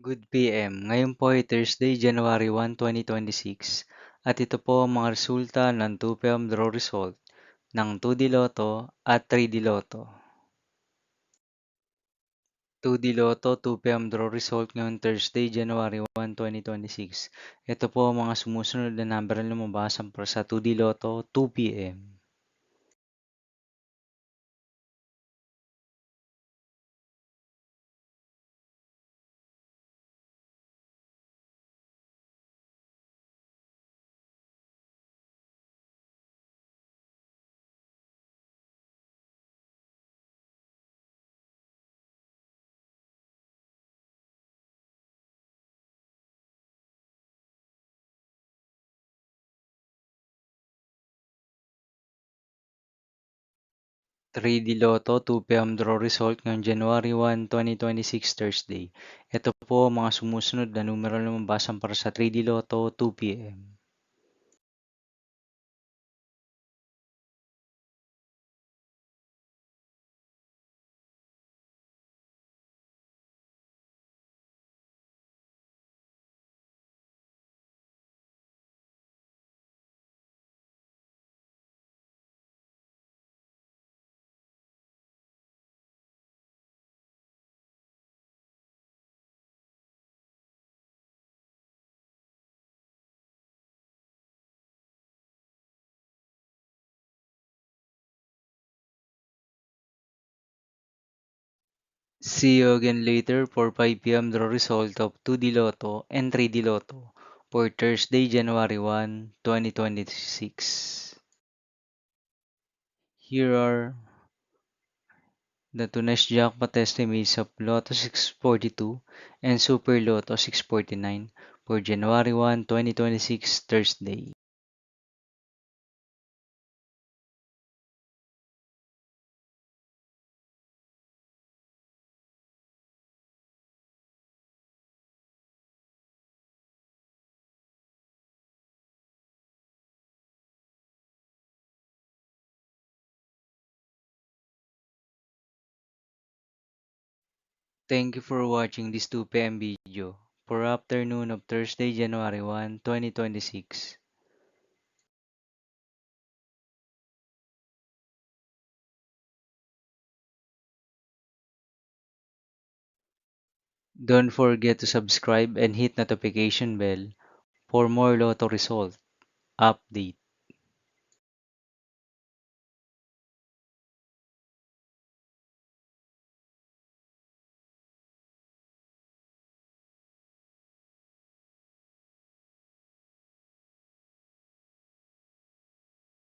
Good PM. Ngayon po ay Thursday, January 1, 2026 at ito po ang mga resulta ng 2 PM draw result ng 2D Lotto at 3D Lotto. 2D Lotto 2 PM draw result ngayong Thursday, January 1, 2026. Ito po ang mga sumusunod na number na lumabas para sa 2D Lotto 2 PM. 3D Lotto 2 PM draw result ngayong January 1, 2026 Thursday. Ito po ang mga sumusunod na numero na lumabas para sa 3D Lotto 2 PM. See you again later for 5 PM draw result of 2D Lotto and 3D Lotto for Thursday, January 1, 2026. Here are the today's jackpot estimates of Lotto 642 and Super Lotto 649 for January 1, 2026 Thursday. Thank you for watching this 2 PM video for afternoon of Thursday, January 1, 2026. Don't forget to subscribe and hit notification bell for more Lotto result update.